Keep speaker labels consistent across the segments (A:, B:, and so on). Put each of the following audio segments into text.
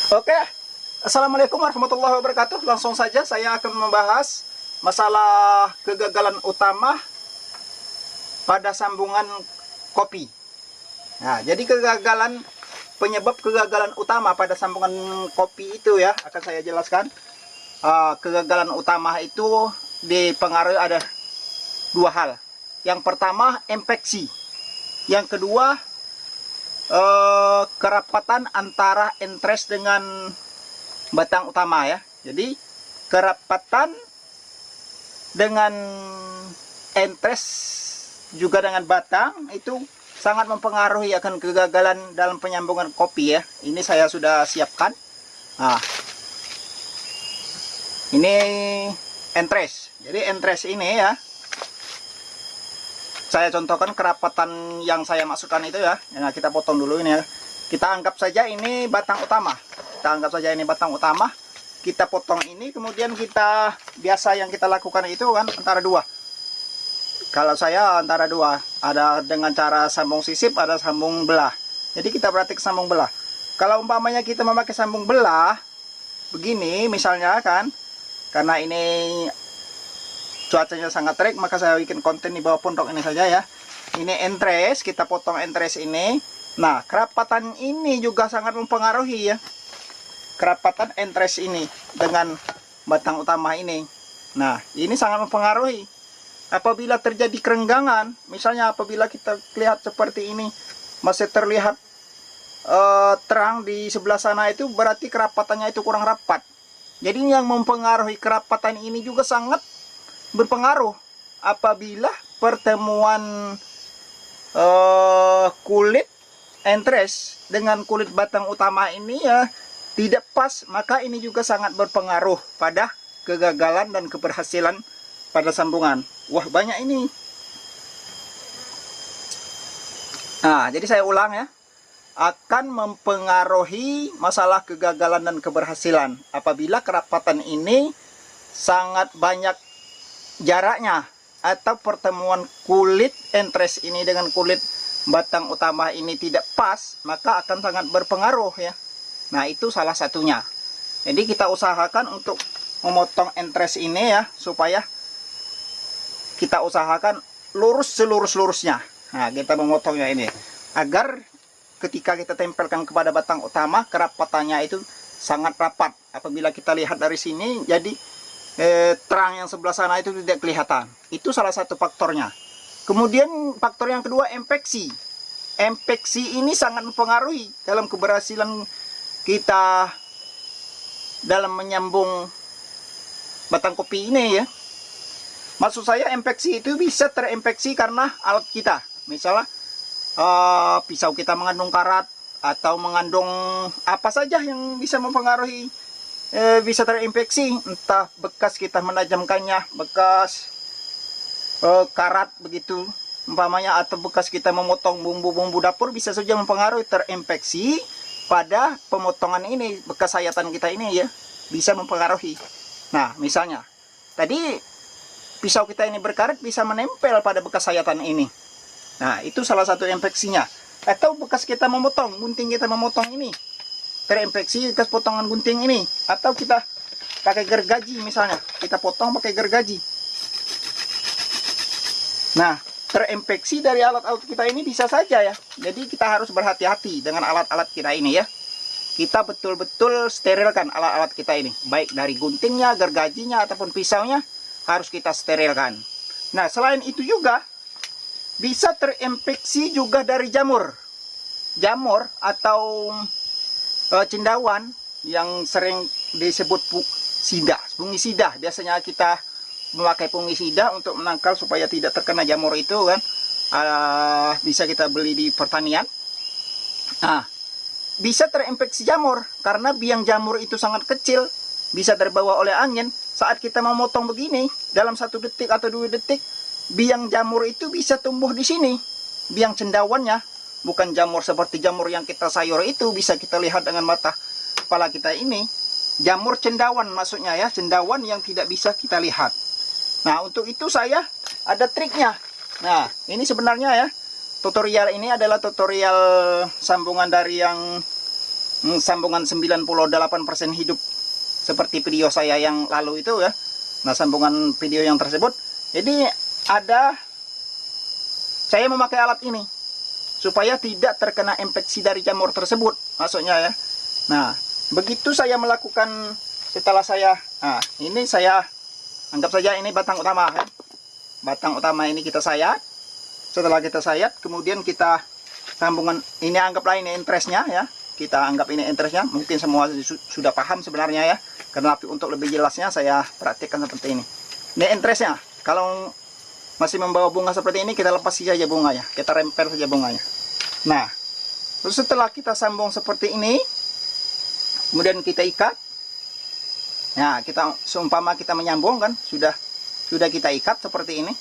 A: Oke, Assalamualaikum warahmatullahi wabarakatuh. Langsung saja saya akan membahas masalah kegagalan utama pada sambungan kopi. Nah, jadi penyebab kegagalan utama pada sambungan kopi itu ya akan saya jelaskan. Kegagalan utama itu dipengaruhi ada dua hal. Yang pertama, infeksi. Yang kedua, kerapatan antara entres dengan batang utama ya. Jadi kerapatan dengan entres juga dengan batang itu sangat mempengaruhi akan kegagalan dalam penyambungan kopi ya. Ini saya sudah siapkan. Nah, ini entres. Jadi entres ini ya, saya contohkan kerapatan yang saya masukkan itu ya. Nah, kita potong dulu ini ya. Kita anggap saja ini batang utama. Kita potong ini, kemudian biasa yang kita lakukan itu kan antara dua. Kalau saya antara dua, ada dengan cara sambung sisip, ada sambung belah. Jadi kita praktik sambung belah. Kalau umpamanya kita memakai sambung belah begini misalnya kan, karena ini cuacanya sangat terik, maka saya bikin konten di bawah pondok ini saja ya. Ini entres, kita potong entres ini. Nah, kerapatan ini juga sangat mempengaruhi ya. Kerapatan entres ini dengan batang utama ini. Nah, ini sangat mempengaruhi. Apabila terjadi kerenggangan, misalnya apabila kita lihat seperti ini, masih terlihat terang di sebelah sana, itu berarti kerapatannya itu kurang rapat. Jadi yang mempengaruhi kerapatan ini juga sangat berpengaruh. Apabila pertemuan kulit entres dengan kulit batang utama ini ya tidak pas, maka ini juga sangat berpengaruh pada kegagalan dan keberhasilan pada sambungan. Wah, banyak ini. Nah, jadi saya ulang ya. Akan mempengaruhi masalah kegagalan dan keberhasilan apabila kerapatan ini sangat banyak jaraknya, atau pertemuan kulit entres ini dengan kulit batang utama ini tidak pas, maka akan sangat berpengaruh ya. Nah, itu salah satunya. Jadi kita usahakan untuk memotong entres ini ya, supaya kita usahakan lurus selurus-lurusnya. Nah, kita memotongnya ini agar ketika kita tempelkan kepada batang utama, kerapatannya itu sangat rapat. Apabila kita lihat dari sini, jadi terang yang sebelah sana itu tidak kelihatan. Itu salah satu faktornya. Kemudian faktor yang kedua, infeksi. Infeksi ini sangat mempengaruhi dalam keberhasilan kita dalam menyambung batang kopi ini ya. Maksud saya, infeksi itu bisa terinfeksi karena alat kita. Misalnya pisau kita mengandung karat, atau mengandung apa saja yang bisa mempengaruhi, bisa terinfeksi. Entah bekas kita menajamkannya, bekas karat begitu umpamanya, atau bekas kita memotong bumbu-bumbu dapur, bisa saja mempengaruhi terinfeksi pada pemotongan ini. Bekas sayatan kita ini ya bisa mempengaruhi. Nah, misalnya tadi pisau kita ini berkarat, bisa menempel pada bekas sayatan ini. Nah, itu salah satu infeksinya. Atau bekas kita memotong, gunting kita memotong ini terinfeksi bekas potongan gunting ini. Atau kita pakai gergaji misalnya, kita potong pakai gergaji. Nah, terinfeksi dari alat-alat kita ini bisa saja ya. Jadi kita harus berhati-hati dengan alat-alat kita ini ya. Kita betul-betul sterilkan alat-alat kita ini, baik dari guntingnya, gergajinya, ataupun pisaunya, harus kita sterilkan. Nah, selain itu juga bisa terinfeksi juga dari jamur atau cendawan yang sering disebut fungisida. Biasanya kita memakai fungisida untuk menangkal supaya tidak terkena jamur itu kan. Bisa kita beli di pertanian. Nah, bisa terinfeksi jamur karena biang jamur itu sangat kecil, bisa terbawa oleh angin. Saat kita memotong begini, dalam 1 detik atau 2 detik, biang jamur itu bisa tumbuh di sini. Biang cendawannya, bukan jamur seperti jamur yang kita sayur itu, bisa kita lihat dengan mata kepala kita ini. Jamur cendawan maksudnya ya, cendawan yang tidak bisa kita lihat. Nah, untuk itu saya ada triknya. Nah, ini sebenarnya ya, tutorial ini adalah tutorial sambungan dari yang sambungan 98% hidup seperti video saya yang lalu itu ya. Nah, sambungan video yang tersebut, jadi saya memakai alat ini supaya tidak terkena infeksi dari jamur tersebut, maksudnya ya. Nah, begitu saya melakukan, setelah saya, nah ini saya anggap saja ini batang utama ya. Batang utama ini kita sayat. Setelah kita sayat, kemudian kita sambungan ini, anggaplah ini interestnya ya. Kita anggap ini interestnya. Mungkin semua sudah paham sebenarnya ya. Karena untuk lebih jelasnya saya praktikkan seperti ini. Ini interestnya. Kalau masih membawa bunga seperti ini, kita lepas saja bunganya. Kita rempel saja bunganya. Nah, terus setelah kita sambung seperti ini, kemudian kita ikat. Nah, kita seumpama kita menyambung kan, sudah kita ikat seperti ini.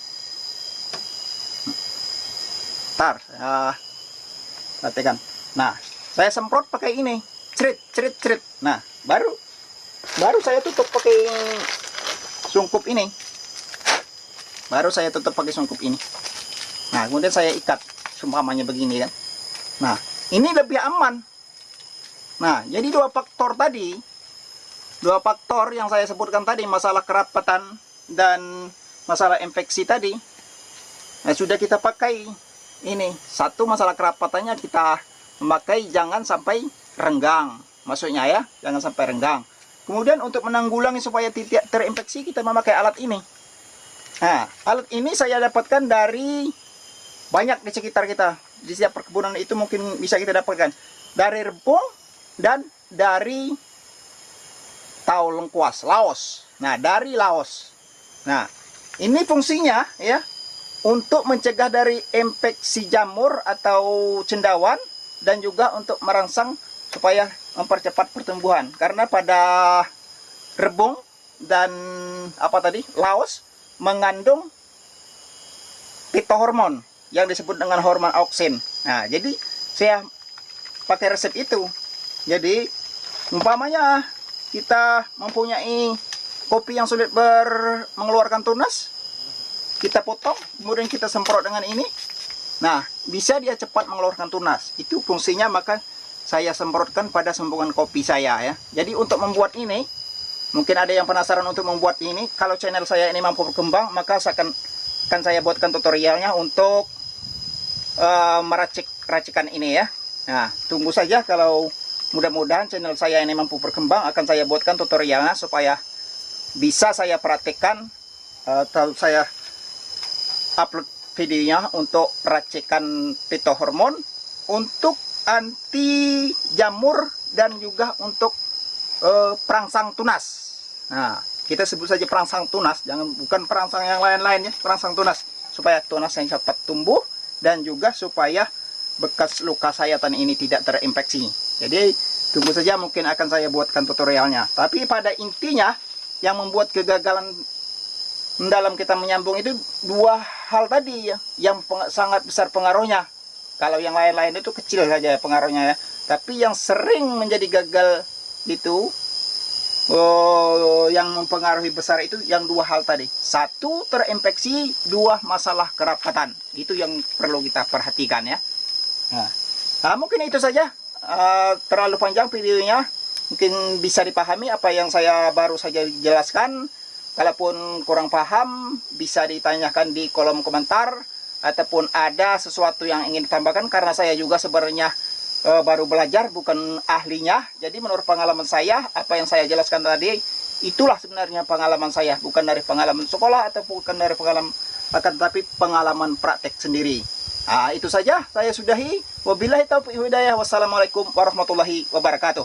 A: Perhatikan. Nah, saya semprot pakai ini, cerit. Nah, baru saya tutup pakai sungkup ini. Nah, kemudian saya ikat, seumpamanya begini kan. Nah, ini lebih aman. Nah, jadi dua faktor yang saya sebutkan tadi, masalah kerapatan dan masalah infeksi tadi. Nah, sudah kita pakai ini. Satu, masalah kerapatannya kita memakai jangan sampai renggang, maksudnya ya, jangan sampai renggang. Kemudian untuk menanggulangi supaya tidak terinfeksi, kita memakai alat ini. Nah, alat ini saya dapatkan dari banyak di sekitar kita. Di setiap perkebunan itu mungkin bisa kita dapatkan dari rebung dan dari tahu lengkuas, Laos. Nah, dari Laos. Nah, ini fungsinya ya untuk mencegah dari infeksi jamur atau cendawan, dan juga untuk merangsang supaya mempercepat pertumbuhan. Karena pada rebung dan Laos mengandung fitohormon yang disebut dengan hormon auksin. Nah, jadi saya pakai resep itu. Jadi umpamanya kita mempunyai kopi yang sulit mengeluarkan tunas, kita potong, kemudian kita semprot dengan ini. Nah, bisa dia cepat mengeluarkan tunas. Itu fungsinya, maka saya semprotkan pada sambungan kopi saya ya. Jadi untuk membuat ini, mungkin ada yang penasaran untuk membuat ini. Kalau channel saya ini mampu berkembang, maka akan saya buatkan tutorialnya untuk meracik racikan ini ya. Nah, tunggu saja, kalau mudah-mudahan channel saya ini mampu berkembang, akan saya buatkan tutorialnya supaya bisa saya praktekkan atau saya upload videonya untuk racikan fitohormon untuk anti jamur dan juga untuk perangsang tunas. Nah, kita sebut saja perangsang tunas, bukan perangsang yang lain-lain ya, perangsang tunas, supaya tunas yang cepat tumbuh dan juga supaya bekas luka sayatan ini tidak terinfeksi. Jadi tunggu saja, mungkin akan saya buatkan tutorialnya. Tapi pada intinya yang membuat kegagalan dalam kita menyambung itu dua hal tadi ya, yang sangat besar pengaruhnya. Kalau yang lain-lain itu kecil saja pengaruhnya ya, tapi yang sering menjadi gagal itu yang mempengaruhi besar itu yang dua hal tadi. Satu, terinfeksi. Dua, masalah kerapatan. Itu yang perlu kita perhatikan ya. Nah, mungkin itu saja. Terlalu panjang videonya, mungkin bisa dipahami apa yang saya baru saja jelaskan. Kalaupun kurang paham, bisa ditanyakan di kolom komentar, ataupun ada sesuatu yang ingin ditambahkan, karena saya juga sebenarnya baru belajar, bukan ahlinya. Jadi menurut pengalaman saya, apa yang saya jelaskan tadi, itulah sebenarnya pengalaman saya, bukan dari pengalaman sekolah atau bukan dari pengalaman, akan tetapi pengalaman praktek sendiri. Nah, itu saja saya sudahi. Wabillahi taufiq hidayah. Wassalamualaikum warahmatullahi wabarakatuh.